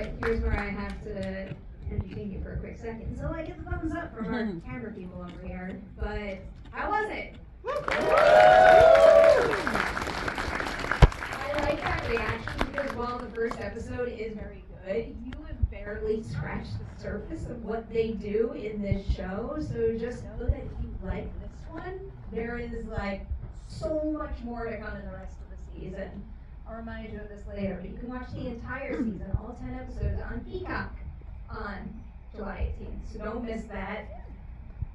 but here's where I have to entertain you for a quick second. So I get the thumbs up from our camera people over here, but how was it? I like that reaction because while the first episode is very good, you have barely scratched the surface of what they do in this show. So just know that if you like this one, there is like so much more to come in the rest of the season. I'll remind you of this later, but you can watch the entire season, all 10 episodes, on Peacock on July 18th. So don't miss that.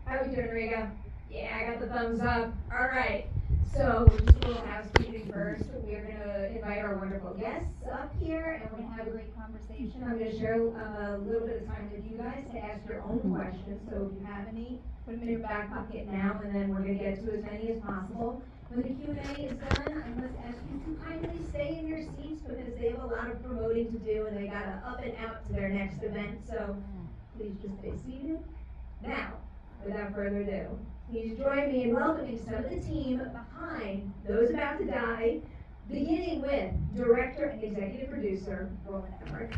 How are we doing, Riga? Yeah, I got the thumbs up. All right. So just a little housekeeping first. We're going to invite our wonderful guests up here, and we're going to have a great conversation. I'm going to share a little bit of time with you guys to ask your own questions. So if you have any, put them in your back pocket now, and then we're going to get to as many as possible. When the Q&A is done, I must ask you to kindly stay in your seats because they have a lot of promoting to do, and they got to up and out to their next event. So please just stay seated. Now, without further ado, please join me in welcoming some of the team behind Those About to Die, beginning with director and executive producer, Roland Emmerich.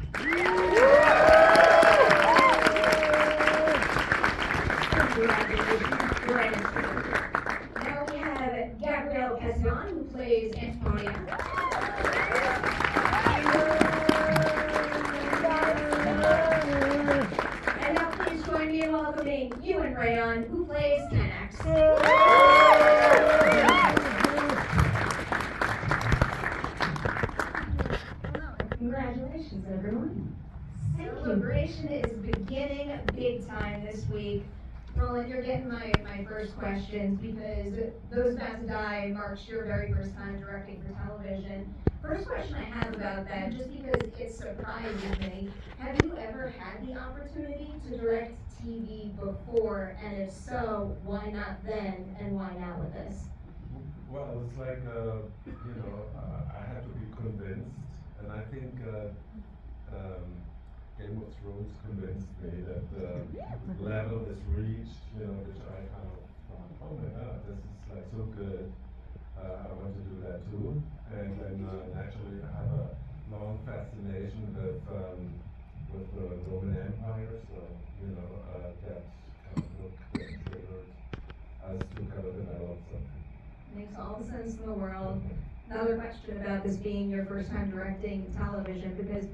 Now we have Grabiella Pession, who plays Antonia. And now please join me in welcoming Iwan Rheon, who plays Canax. Congratulations, everyone. Celebration is beginning big time this week. Roland, you're getting my first questions because Those About to Die marks your very first time directing for television. First question I have about that, just because it surprises me, have you ever had the opportunity to direct TV before, and if so, why not then, and why now with this? Well, it's like, I had to be convinced, and I think Game of Thrones convinced me that the level is reached, which I kind of thought, oh my god, this is like so good. I want to do that too. And then naturally I have a long fascination with the Roman Empire, so that kind of look that triggered us to kind of develop something. Makes all the sense in the world. Another question about this being your first time directing television, because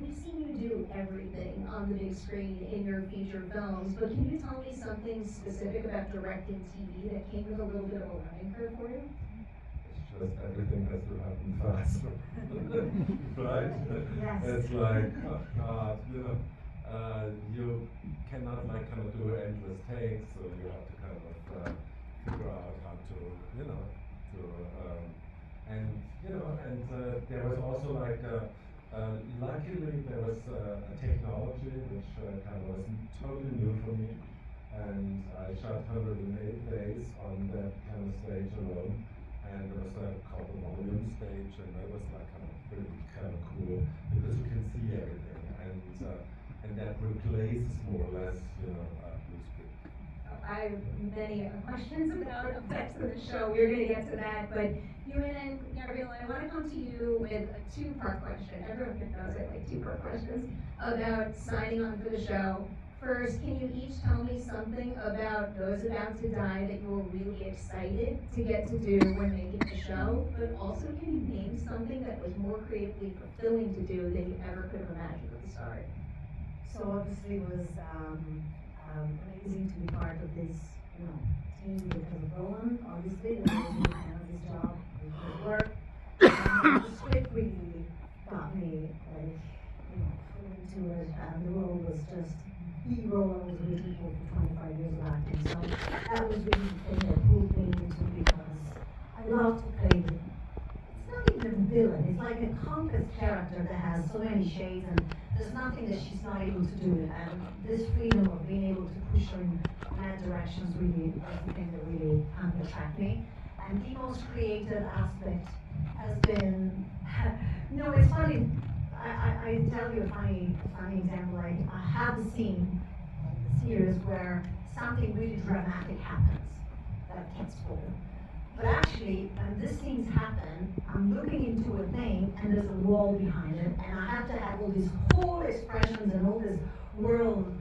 we've seen you do everything on the big screen in your feature films, but can you tell me something specific about directing TV that came with a little bit of a learning curve for you? It's just everything has to happen faster, right? Yes. It's like, oh God, you cannot like kind of do endless takes, so you have to kind of figure out how to, and there was also like, luckily there was a technology which kind of was totally new for me, and I shot 108 days on that kind of stage alone, and there was called the volume stage, and that was like really kind of cool because you can see everything, and that replaces more or less, blue screen. I have many questions about effects of the show. We're going to get to that, but Ewan and Grabiella, I want to come to you with a two-part question. Everyone knows I like two-part questions about signing on for the show. First, can you each tell me something about Those About to Die that you were really excited to get to do when making the show? But also, can you name something that was more creatively fulfilling to do than you ever could have imagined at the start? So obviously it was amazing to be part of this, team because of Roland. Obviously, that was the kind of his job, his work. The script really got me full into it, and the role was just the role I was waiting for 25 years of acting. So that was really the thing that pulled me into it because I love to play the, it's not even a villain, it's like a complex character that has so many shades, and there's nothing that she's not able to do, and this freedom of being able to push her in that direction is really the thing that really attracted me. And the most creative aspect has been, it's funny, I tell you a funny example. I have a scene in the series where something really dramatic happens that gets spoken. But actually, when these things happen, I'm looking into a thing and there's a wall behind it, and I have to have all these whole expressions and all this world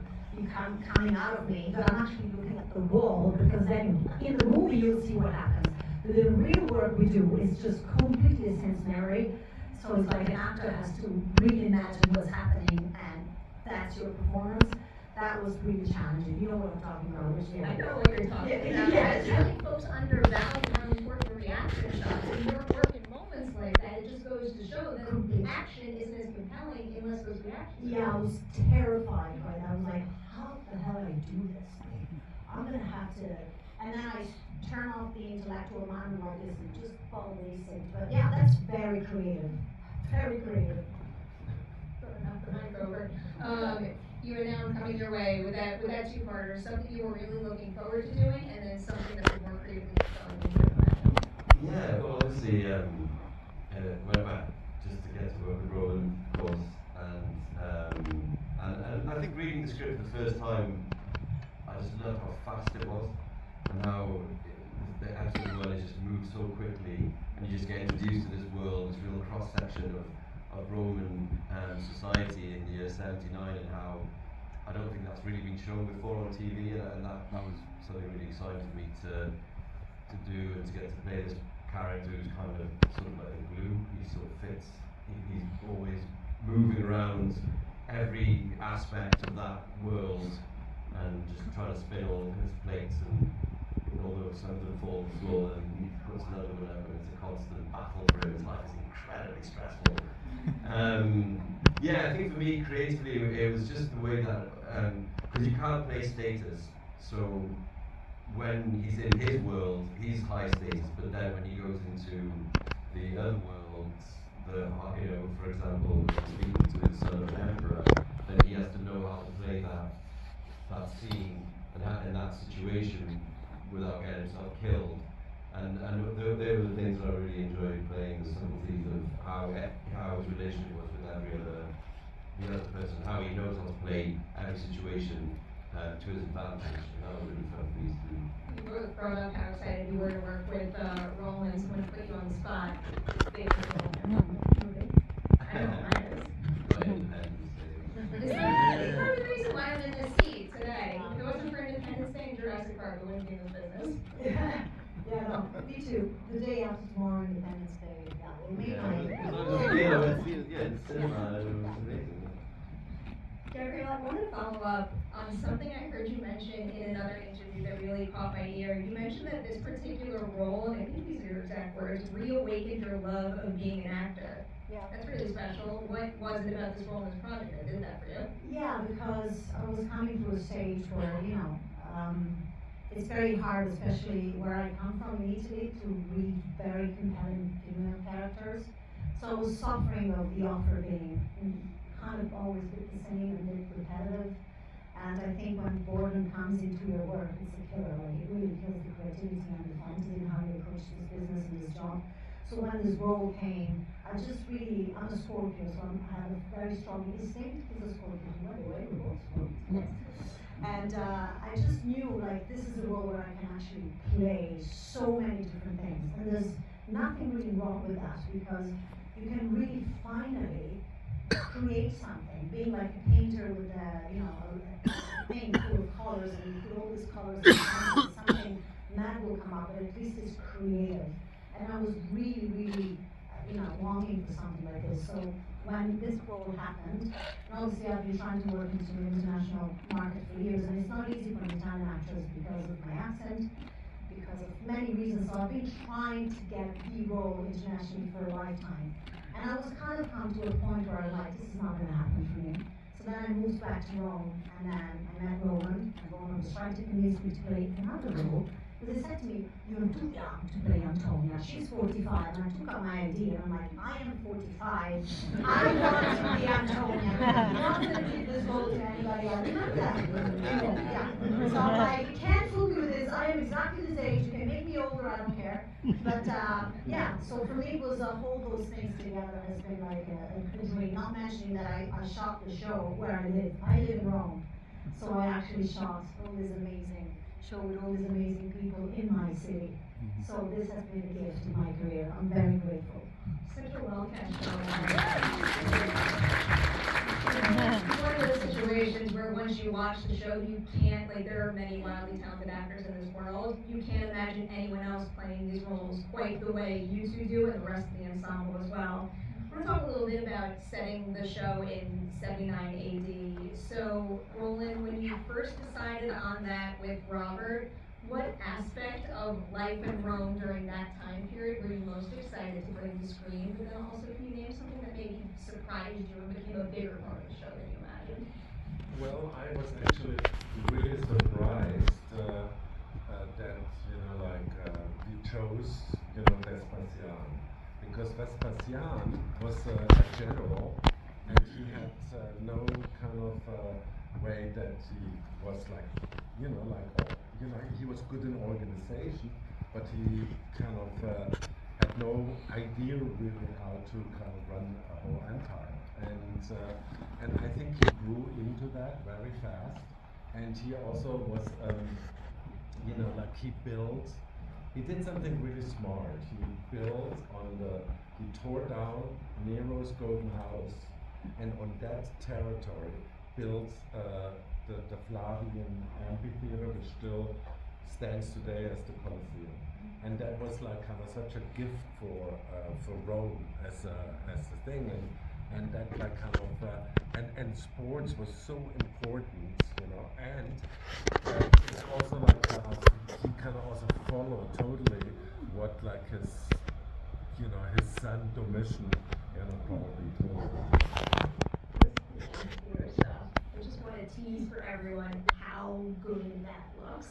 coming out of me, but I'm actually looking at the wall, because then in the movie you'll see what happens. But the real work we do is just completely sensory, so it's like an actor has to really imagine what's happening, and that's your performance. That was really challenging. You know what I'm talking about, which I know what you're talking about. Yes. I think folks undervalue how important the reaction shots and your work in moments like that. It just goes to show that the action isn't as compelling unless those reactions. Yeah, I was terrified by that. I was like, how the hell do I do this? I'm gonna have to, and then I turn off the intellectual mind like this and just follow these things. But yeah, that's very creative. Very creative. Sort of knock the mic over. You are now coming your way with that two-parter, something you were really looking forward to doing, and then something that was more creatively fulfilling than you could imagine. Yeah, well, obviously, went back just to get to work with Roland, of course, and I think reading the script the first time, I just loved how fast it was, and how the episode one just moved so quickly, and you just get introduced to this world, this real cross section of Roman society in the year 79, and how I don't think that's really been shown before on TV, and that was something really exciting for me to do, and to get to play this character who's kind of sort of like a glue. He sort of fits. He's always moving around every aspect of that world and just trying to spin all his plates, and although something falls to the floor and he puts another one up, and it's a constant battle for him. His life is incredibly stressful. Yeah, I think for me creatively it was just the way that because you can't play status, so when he's in his world, he's high status, but then when he goes into the other worlds, for example, speaking to his son of the Emperor, then he has to know how to play that scene and in that situation without getting himself killed. And they were the things that I really enjoyed playing, the subtleties of how his relationship was with the other person, how he knows how to play every situation to his advantage, and that was really fun for me to do. You both brought up how excited you were to work with Roland, so I'm going to put you on the spot. I know mine is. Is there part of the reason why I'm in this seat today? If it wasn't for Independence Day and Jurassic Park, I wouldn't be in this business. Yeah, no, me too. The day after tomorrow, Independence Day. Yeah, we'll make It's cinema, it was amazing. Gabriella, I want to follow up on something I heard you mention in another interview that really caught my ear. You mentioned that this particular role, and I think these are your exact words, reawakened your love of being an actor. Yeah. That's really special. What was it about this role in this project that did that for you? Yeah, because I was coming to a stage where, it's very hard, especially where I come from in Italy, to read very compelling female characters. So I was suffering of the author being kind of always bit the same and bit repetitive. And I think when boredom comes into your work, it's a killer. Like, it really kills the creativity and the fantasy and how you approach this business and this job. So when this role came, I'm a Scorpio, so I have a very strong instinct. He's a Scorpio, by the way, we're both Scorpios. And I just knew, like, this is a role where I can actually play so many different things. And there's nothing really wrong with that, because you can really finally create something, being like a painter with a paint full of colors, and you put all these colors and something mad will come up, but at least it's creative. And I was really, really, longing for something like this. So when this role happened, and obviously I've been trying to work into the international market for years, and it's not easy for an Italian actress because of my accent, because of many reasons. So I've been trying to get the role internationally for a lifetime. And I was kind of come to a point where I'm like, this is not going to happen for me. So then I moved back to Rome, and then I met Roland, and Roland was trying to convince me to play another role. Because they said to me, you're too young to play Antonia. She's 45, and I took out my ID, and I'm like, I am 45. I want to be Antonia. I'm not going to give this role to anybody else. Remember that? Yeah. So I'm like, you can't fool me with this. I am exactly this age. You can make me older, I don't care. But yeah, so for me, it was hold those things together has been like a dream. Not mentioning that I shot the show where I live. I live in Rome. So I actually shot all these amazing show with all these amazing people in my city. So this has been a gift in my career. I'm very grateful. Such a well-cast show. It's one of those situations where once you watch the show, you can't, like, there are many wildly talented actors in this world. You can't imagine anyone else playing these roles quite the way you two do, and the rest of the ensemble as well. I want to talk a little bit about setting the show in 79 AD. So, Roland, when you first decided on that with Robert, what aspect of life in Rome during that time period were you most excited to bring to screen? But then also, can you name something that maybe surprised you and became a bigger part of the show than you imagined? Well, I was actually really surprised that we chose Vespasian, because Vespasian was a general, and he had no kind of way that he was he was good in organization, but he kind of had no idea really how to kind of run a whole empire. And I think he grew into that very fast. And he also was, he did something really smart. He tore down Nero's golden house, and on that territory built the Flavian amphitheater, which still stands today as the Colosseum. And that was like kind of such a gift for Rome as a thing, and that like kind of and sports was so important, and it's also like he kind of also followed totally what like his son Domitian probably told him. Theater stuff. I just want to tease for everyone how good that looks.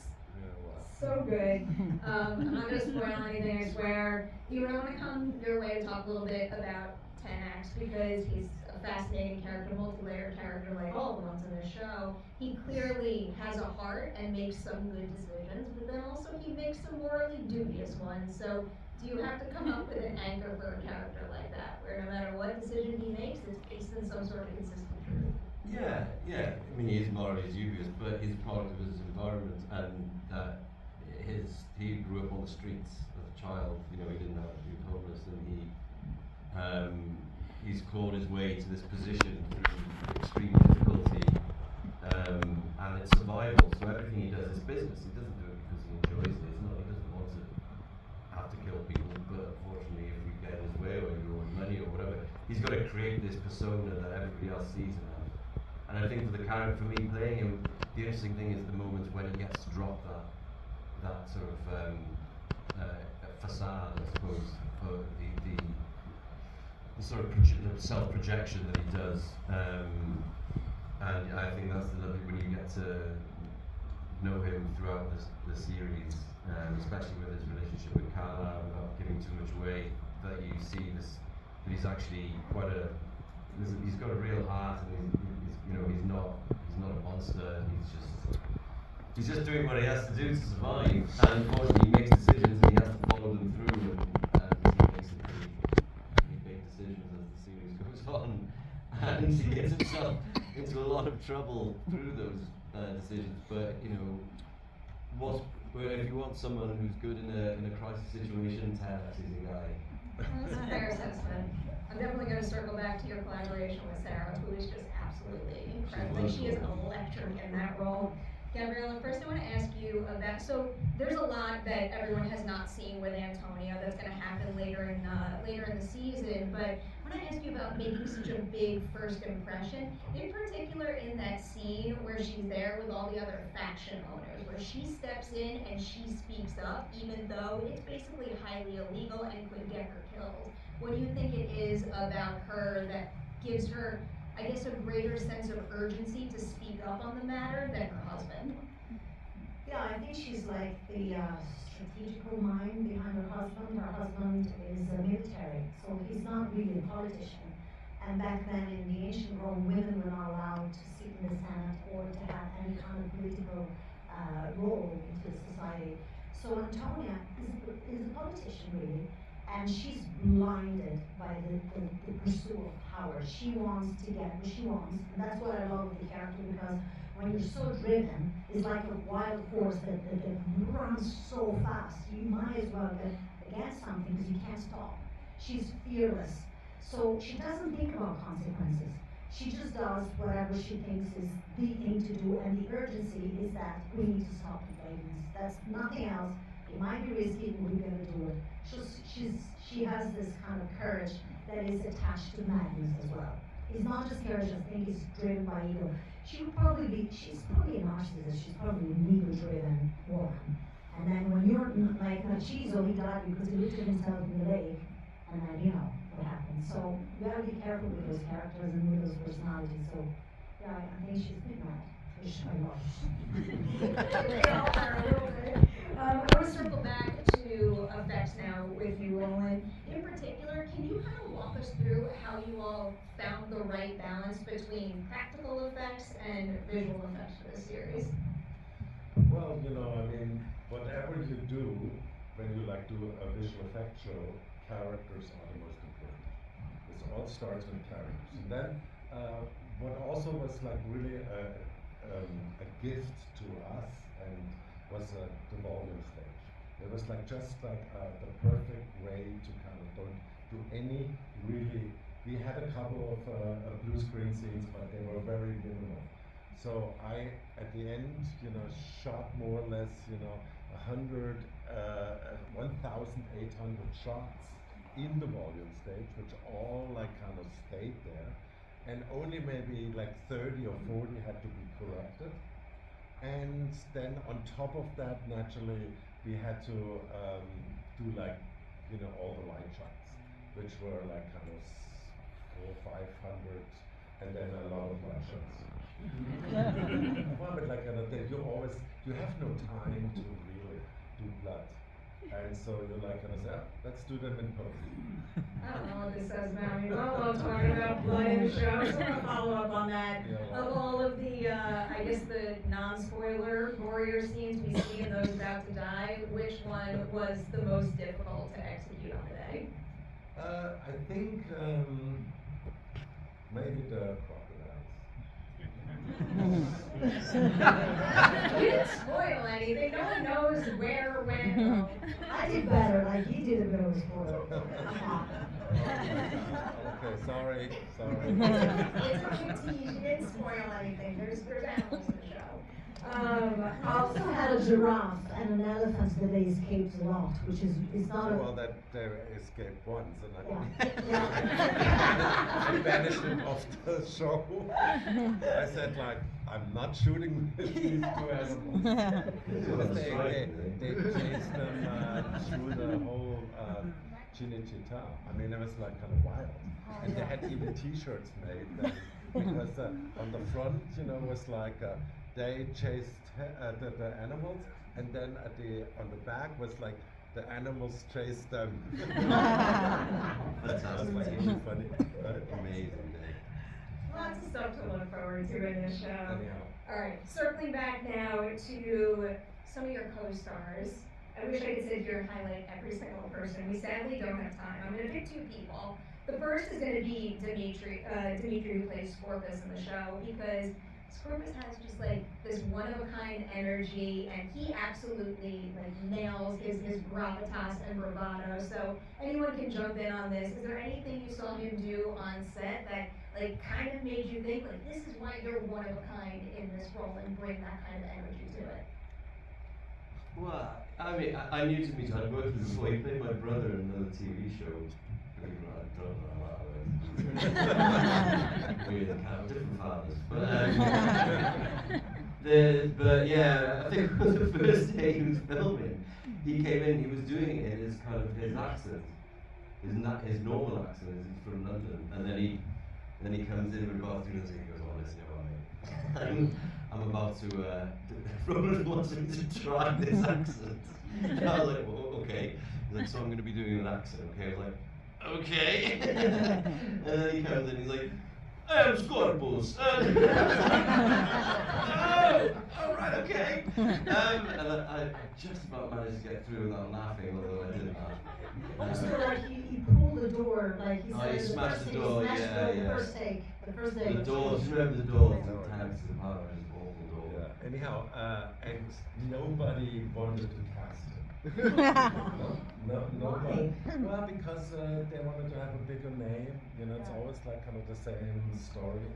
So good. I'm not going to spoil anything, I swear. Ewan, I want to come your way to talk a little bit about 10X, because he's a fascinating character, multi-layered character like all the ones in this show. He clearly has a heart and makes some good decisions, but then also he makes some morally dubious ones. So do you have to come up with an anchor for a character like that, where no matter what decision he makes, it's based in some sort of consistent truth? Yeah. I mean, he is morally dubious, but he's a product of his environment, and he grew up on the streets as a child. He didn't have he was homeless, and he's clawed his way to this position through extreme difficulty, and it's survival. So everything he does is business. He doesn't do it because he enjoys it. It's not. He doesn't want to have to kill people, but unfortunately, if we get in his way or he wants money or whatever, he's got to create this persona that everybody else sees him as. And I think for the character, for me playing him, the interesting thing is the moments when he gets to drop that sort of facade, I suppose, for the sort of self-projection that he does. And I think that's the lovely when you get to know him throughout the series, especially with his relationship with Carla, without giving too much away, that you see this, that he's actually he's got a real heart, and he's not a monster. He's just doing what he has to do to survive, and unfortunately he makes decisions and he has to follow them through, and he makes some pretty big decisions as the series goes on, and he gets himself into a lot of trouble through those decisions. But if you want someone who's good in a crisis situation, Ted is the guy. That's a fair assessment. I'm definitely going to circle back to your collaboration with Sarah, who is just absolutely incredible. She is electric in that role. Gabriella, first I want to ask you about, so there's a lot that everyone has not seen with Antonio that's going to happen later in the season, but I want to ask you about making such a big first impression, in particular in that scene where she's there with all the other faction owners, where she steps in and she speaks up, even though it's basically highly illegal and could get her killed. What do you think it is about her that gives her, I guess, a greater sense of urgency to speak up on the matter than her husband? Yeah, I think she's like the strategical mind behind her husband. Her husband is a military, so he's not really a politician. And back then in the ancient Rome, women were not allowed to sit in the Senate or to have any kind of political role into society. So Antonia is a politician really, and she's blinded by the pursuit of power. She wants to get what she wants, and that's what I love with the character, because when you're so driven, it's like a wild horse that runs so fast. You might as well get against something because you can't stop. She's fearless. So she doesn't think about consequences. She just does whatever she thinks is the thing to do, and the urgency is that we need to stop the violence. That's nothing else. It might be risky, but we're gonna do it. She has this kind of courage that is attached to madness as well. It's not just courage, I think it's driven by ego. She's probably a narcissist, she's probably an ego-driven woman. And then when you're like Nachizo, he died because he looked at himself in the lake, and then you know what happened. So you gotta be careful with those characters and with those personalities. So yeah, I think she's a bit mad. I love We all are a little bit. I want to circle back to effects now with you, Roland. In particular, can you kind of walk us through how you all found the right balance between practical effects and visual effects for this series? Well, I mean, whatever you do, when you like do a visual effect show, characters are the most important. This all starts with characters. And then, what also was like really a gift to us and was the volume stage. It was like just like the perfect way to kind of don't do any really. We had a couple of blue screen scenes, but they were very minimal. So I, at the end, shot more or less, 1,800 shots in the volume stage, which all like kind of stayed there, and only maybe like 30 or 40 had to be corrected. And then on top of that, naturally, we had to do like, all the light shots, which were like kind of 400, 500, and then a lot of light shots. Well, but like you have no time to really do blood. And so you're like let's do them in post. I don't know what this says about me, but I love talking about blood in the show. So I want to follow up on that. Yeah, Of all of the, I guess the non-spoiler warrior scenes we see in those about to die, which one was the most difficult to execute on today? I think maybe the crocodiles. You didn't spoil anything. No one knows where, when. I did better, like he did a bit of a spoil. Okay, sorry. It's a good tease. You didn't spoil anything. There's animals in the show. Also had a giraffe and an elephant that they escaped a lot, which is not a. Well, that they escaped once, and Yeah. I banished it off the show. I said I'm not shooting these two animals. Because they chased them through the whole Cinecittà. I mean, it was like kind of wild. And they had even T-shirts made because on the front, was like they chased the animals, and then on the back was like the animals chased them. That's like really funny. amazing day. Lots of stuff to look forward to in this show. Anyhow. All right, circling back now to some of your co-stars. I wish I could sit here and highlight every single person. We sadly don't have time. I'm going to pick two people. The first is going to be Dimitri, who plays Scorpus in the show, because Scorpus has just like this one-of-a-kind energy, and he absolutely like nails his gravitas and bravado. So anyone can jump in on this. Is there anything you saw him do on set that like kind of made you think like this is why you're one of a kind in this role and bring that kind of energy to it? Well, I mean, I knew Dimitri. I'd worked with him before. He played my brother in another TV show. People I don't know a lot of it. We have different fathers, but yeah, I think the first day he was filming, he came in. He was doing it in his kind of his accent, his normal accent. He's from London, and then he comes in with about 3 minutes and he goes, "Oh, listen, I'm about to. Roland wants me to try this accent." And I was like, "Well, okay." He's like, "So I'm going to be doing an accent, okay?" I was like, "Okay." And then he comes in, he's like, I am Scorpus. Oh, right, okay. And I just about managed to get through without laughing, although I did laugh. Also, like he pulled the door, like he Oh, said, he smashed the door, he smashed yeah, the yeah. first take, the first day. The doors, you remember the doors in Tanak's apartment, is awful door. Yeah. Anyhow, and nobody wanted to cast him. Nobody. Well, because they wanted to have a bigger name. You know, it's always like kind of the same story,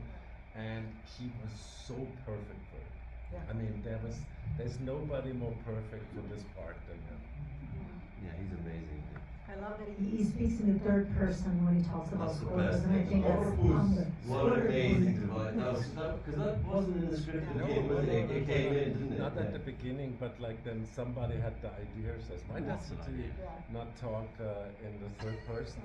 and he was so perfect for it. Yeah. I mean, there's nobody more perfect for this part than him. Yeah, he's amazing. I love that he speaks in the third person when he talks about That's the Scorpus, best and I thing. think that's What an amazing device. Because that wasn't in the script at the beginning, was it? It came in, didn't it? Not at the beginning, but like then somebody had the idea, says, why does he not talk in the third person?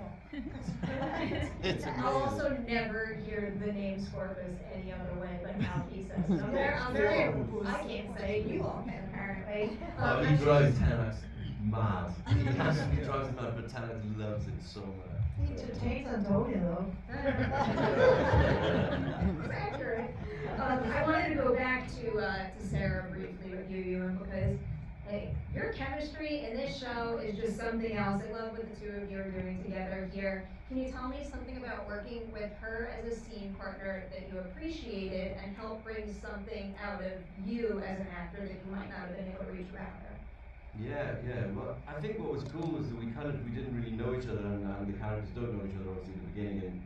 It's I'll amazing. also never hear the name Scorpus any other way but how he says it. I can't say it, you all can apparently. He drives Tanak mad. He drives him mad, but Tanak loves him so much. He entertains Antonio though. It's accurate. I wanted to go back to Sarah briefly with you, Ewan, because like your chemistry in this show is just something else. I love what the two of you are doing together here. Can you tell me something about working with her as a scene partner that you appreciated and helped bring something out of you as an actor that you might not have been able to reach around her? Yeah. Well, I think what was cool was that we didn't really know each other, and the characters don't know each other obviously at the beginning.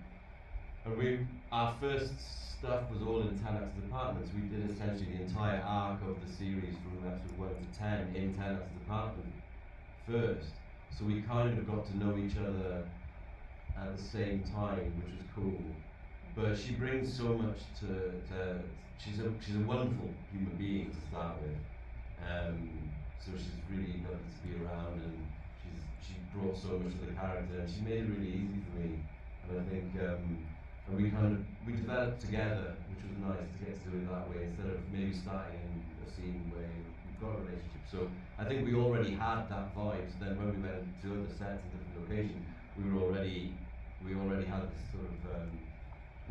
And our first stuff was all in Tanak's apartments. We did essentially the entire arc of the series from episode 1 to 10 in Tanak's apartment first. So we kind of got to know each other at the same time, which was cool. But she brings so much to she's a wonderful human being to start with. So she's really lovely to be around, and she brought so much to the character, and she made it really easy for me. And I think and we developed together, which was nice to get to do it that way instead of maybe starting in a scene where we've got a relationship. So I think we already had that vibe. So then when we went to other sets and different locations, we already had this sort of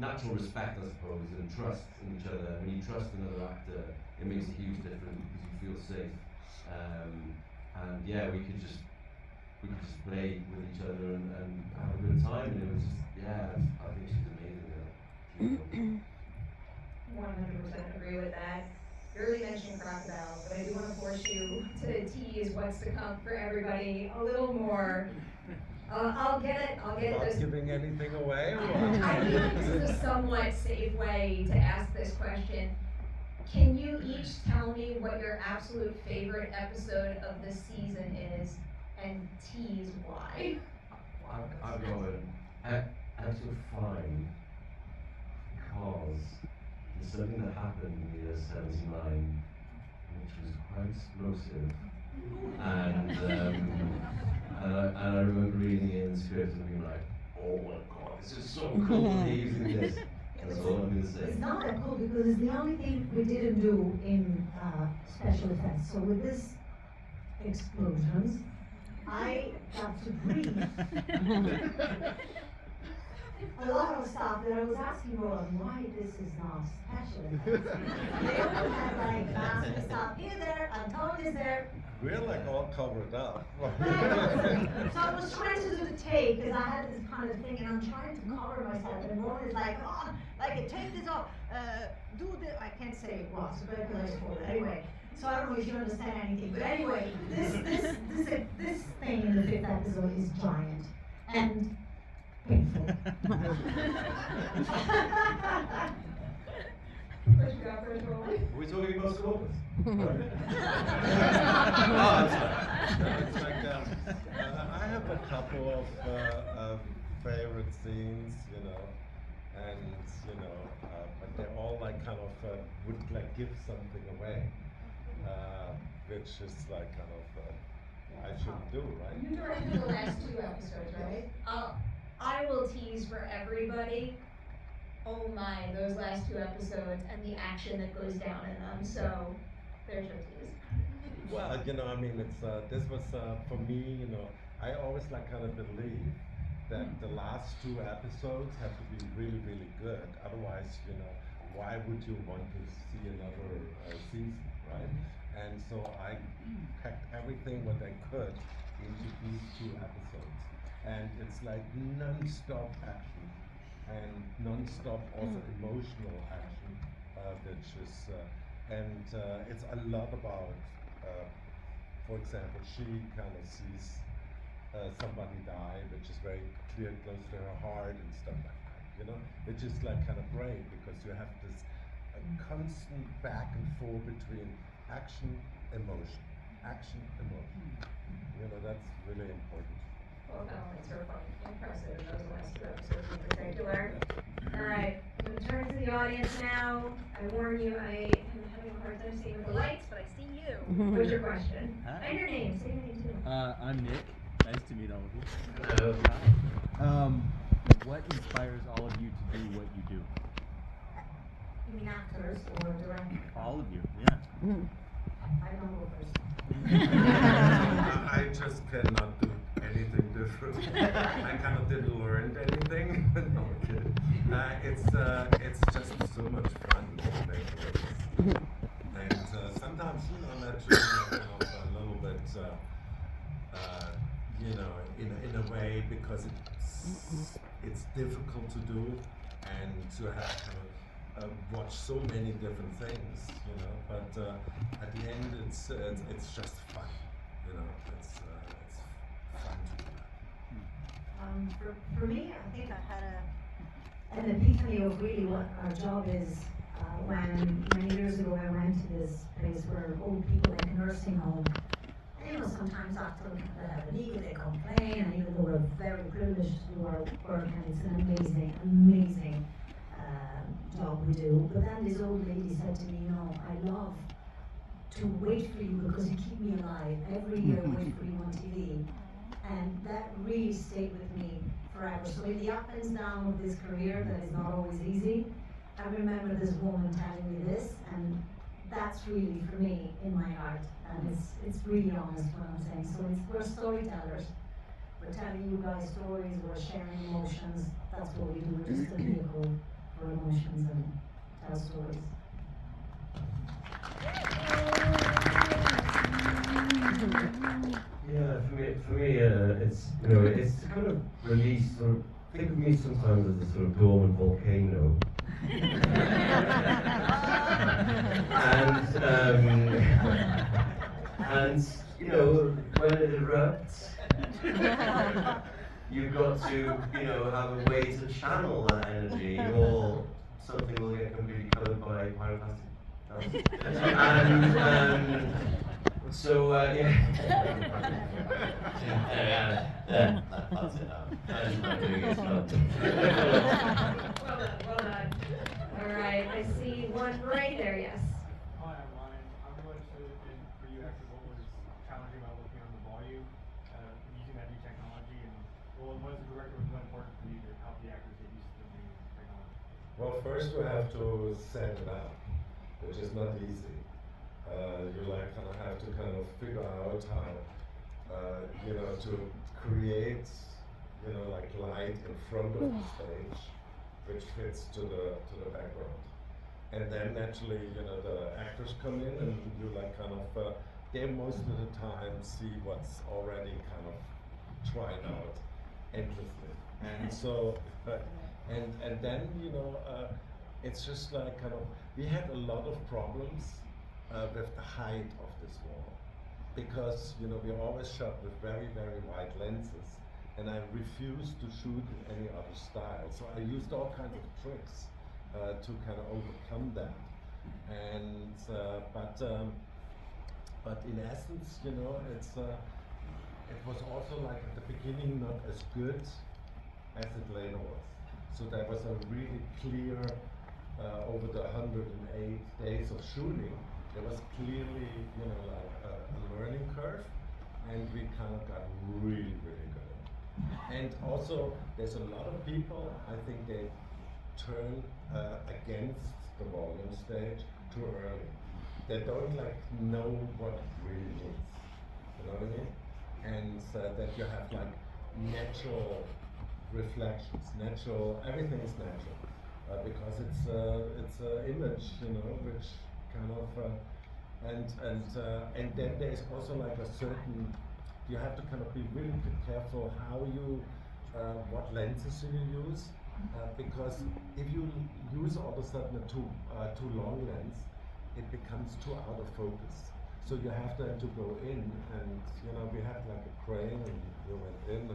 natural respect, I suppose, and trust in each other. When you trust another actor, it makes a huge difference because you feel safe. And yeah, we could just play with each other and have a good time, and it was just, I think she's amazing. 100% agree with that. You already mentioned Crocodile, but I do want to force you to tease what's to come for everybody a little more. I'll get it. Without giving anything away? Or? I feel like this is a somewhat safe way to ask this question. Can you each tell me what your absolute favorite episode of the season is, and tease why? I've got an episode 5 because there's something that happened in the year 79 which was quite explosive, and I remember reading it in the script and being like, oh my god, this is so cool that they're using this. That's all I'm going to say. It's not that cool because it's the only thing we didn't do in special effects. So with this explosions, I got to breathe. A lot of stuff that I was asking Roland why this is not special effects. They all have like masks and stuff. Here, there, Anton is there. We're like all covered up. So I was trying to do the take because I had this kind of thing and I'm trying to cover myself and Roland is like, oh, like take this off, do the, I can't say what, tuberculosis for it. Anyway, so I don't know if you understand anything, but anyway, this thing in the 5th episode is giant and painful. What you got first, Roland? Are we talking about Scorpus? It's like, I have a couple of favorite scenes, you know, and but they're all like kind of would like give something away, which is like kind of I shouldn't do, right? You directed the last 2 episodes, right? I will tease for everybody. Oh my, those last 2 episodes and the action that goes down in them. So there's your tease. Well, I mean, it's this was for me, I always like kind of believe that the last two episodes have to be really, really good. Otherwise, why would you want to see another season, right? And so I packed everything what I could into these two episodes. And it's like non-stop action and non-stop also emotional action, which is, it's a lot about, for example, she kind of sees somebody die, which is very clear, close to her heart and stuff like that, which is like kind of great because you have this constant back and forth between action, emotion, action, emotion. That's really important. Well, elements are quite impressive, those last two episodes in particular. All right, I'm going to turn to the audience now. I warn you, I am having a hard time seeing with the lights, but I see you. What's your question? Hi. And your name, say your name too. I'm Nick. Nice to meet all of you. Hello. What inspires all of you to do what you do? You mean actors or directors? All of you, yeah. I don't go first. I just cannot do anything different. I kind of didn't learn anything. No, I'm kidding. It's just so much fun to make movies. And sometimes, naturally, kind of a little bit, in a way, because it's difficult to do and to have to watch so many different things, But at the end, it's just fun, It's fun to do that. For me, I think I had an epiphany of really what our job is when many years ago I went to this place where old people like a nursing home. And, sometimes after they have an ego, they complain, and even though we're very privileged to do our work, and it's an amazing, amazing job we do. But then this old lady said to me, I love to wait for you because you keep me alive. Every year I wait for you on TV. And that really stayed with me forever. So in the up and down of this career that is not always easy, I remember this woman telling me this, and that's really for me in my heart. And it's really honest what I'm saying. So we're storytellers. We're telling you guys stories, we're sharing emotions. That's what we do. We're just a vehicle for emotions and tell stories. Yeah, for me, it's it's kind of release. Think of me sometimes as a sort of dormant volcano, and when it erupts, you've got to have a way to channel that energy, or something will get completely covered by pyroclastic dust. And so that's it now. I'm doing it now. Well done. All right, I see one right there, yes. Hi, I'm Ryan. I'm really interested in, for you actually, what was challenging about looking on the volume, using that new technology, and what as a director was really important for you to help the actors get used to the new technology? Well, first we have to set it up, which is not easy. You kind of have to kind of figure out how, to create, like light in front of the stage, which fits to the background. And then naturally, the actors come in and you kind of, they most of the time see what's already kind of tried out endlessly. And so, and then, it's just like kind of, we had a lot of problems with the height of this wall, because we always shot with very, very wide lenses, and I refused to shoot in any other style. So I used all kinds of tricks to kind of overcome that. And but in essence, it was also like at the beginning not as good as it later was. So there was a really clear over the 108 days of shooting. There was clearly, like a learning curve, and we kind of got really, really good. And also, there's a lot of people, I think they turn against the volume stage too early. They don't know what it really means. You know what I mean? And that you have like natural reflections, natural. Everything is natural because it's a image, you know, which kind of and then there is also like a certain. You have to kind of be really careful how you what lenses you use because if you use all of a sudden a too long lens, it becomes too out of focus. So you have then to go in, and you know we had like a crane, and we went in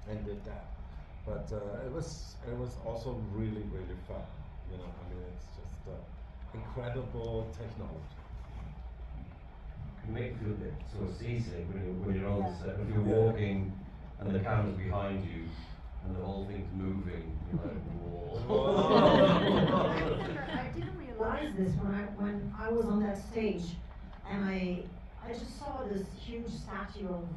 and did that. But it was also really fun. You know, I mean it's just incredible technology. Can make you feel a bit sort of seasick when you're on the set, if you're walking and the camera's behind you and the whole thing's moving, you're like, whoa. I didn't realize this when I was on that stage, and I just saw this huge statue of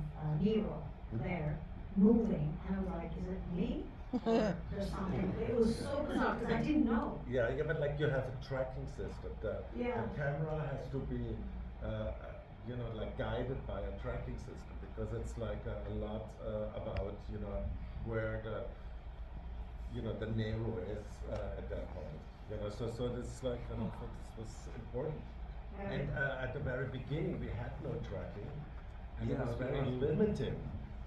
Nero there moving, and I was like, is it me? Or there's something. It was so bizarre because I didn't know. Yeah, but like you have a tracking system. The camera has to be, you know, like guided by a tracking system because it's like a lot about, you know, where the, you know, the Nero is at that point. You know, so this like kind of this was important. And at the very beginning we had no tracking, and it was very limiting.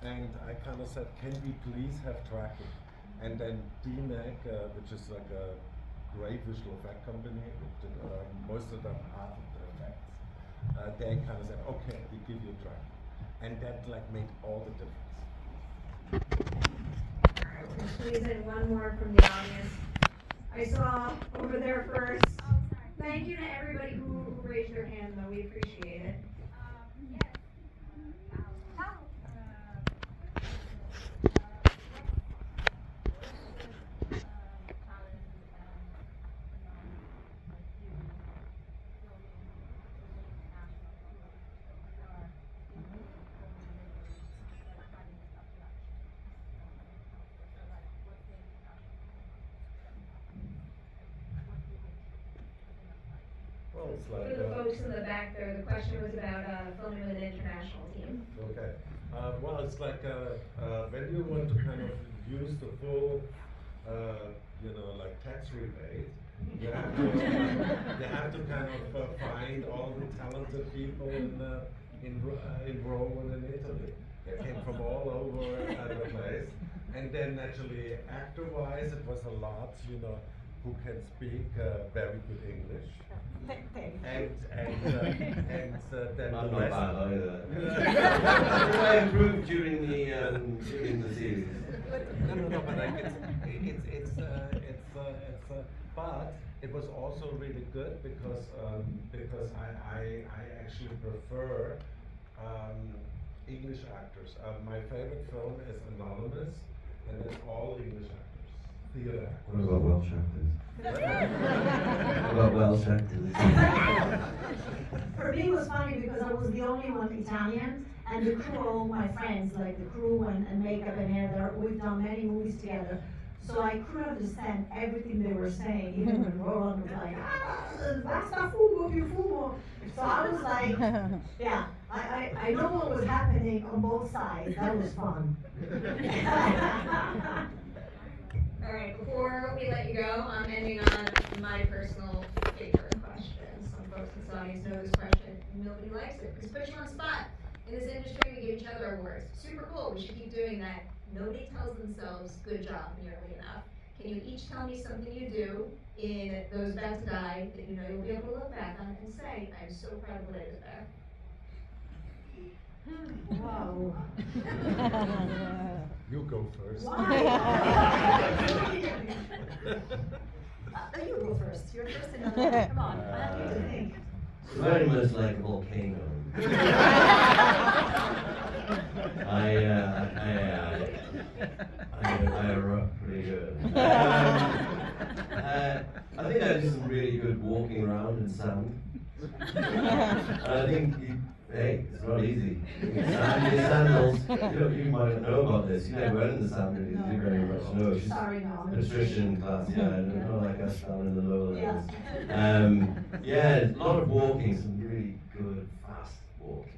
And I kind of said, can we please have tracking? And then DMAC, which is like a great visual effect company, which did most of them, half of the effects, they kind of said, okay, we give you tracking. And that like made all the difference. Alright, we'll squeeze in one more from the audience. I saw over there first. Thank you to everybody who raised their hand, though. We appreciate it. Well, it's For like the folks in the back there, the question was about filming with an international team. okay. Well, it's like when you want to kind of use the full, you know, like tax rebate, you have to kind of find all the talented people in Rome and in Italy. They came from all over the place, and then naturally, actor-wise, it was a lot, you know, who can speak very good English. And then I'm the not rest. bad either. I improved during the series. No, but like but it was also really good because I actually prefer English actors. My favorite film is Anonymous, and it's all English actors. Theater actors. What about Welsh actors? What about Welsh actors? For me, it was funny because I was the only one Italian, and the crew, all my friends, like the crew and makeup and hair, we've done many movies together. So I couldn't understand everything they were saying, even when Roland was like, basta fumo, più fumo. So I was like, yeah, I know what was happening on both sides. That was fun. Alright, before we let you go, I'm ending on my personal favorite question. Some folks in this audience know this question, nobody likes it, because it puts you on the spot. In this industry, we give each other awards. Super cool, we should keep doing that. Nobody tells themselves, good job, nearly enough. Can you each tell me something you do in Those About to Die that you know you'll be able to look back on and say, I'm so proud of what I did there? Wow. You go first. Why? You go first. You're first in the come on. I need to think. It's very much like a volcano. I erupt pretty good. I think I do some really good walking around in sand. I think, hey, it's not easy. Sandals, you might not know about this. You never went in the sand, you very much know. She's Sorry, no. nutrition class, yeah, not like us down in the lowlands. Yeah. A lot of walking, some really good, fast walking.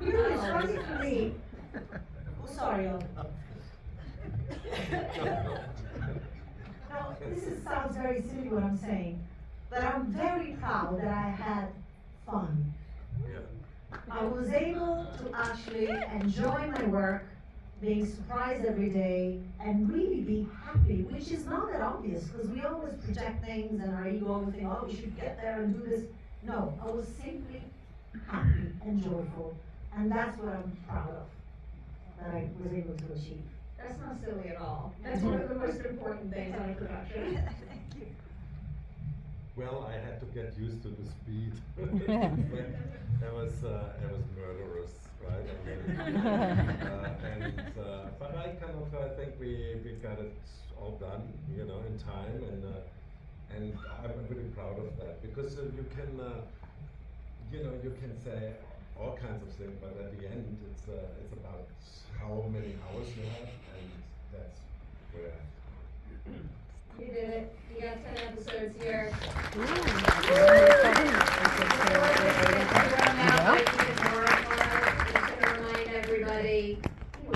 You know, it's funny for me. Oh, sorry. Now, sounds very silly what I'm saying, but I'm very proud that I had fun. I was able to actually enjoy my work, being surprised every day, and really be happy, which is not that obvious, because we always project things and our ego and think, oh, we should get there and do this. No, I was simply happy and joyful, and that's what I'm proud of, that I was able to achieve. That's not silly at all. That's one of the most important things on a production. Thank you. Well, I had to get used to the speed. That was murderous, right? But I kind of think we got it all done, you know, in time, and I'm really proud of that because you can, you know, you can say all kinds of things, but at the end, it's about how many hours you have, and that's where. You did it. You got 10 episodes here. Ooh.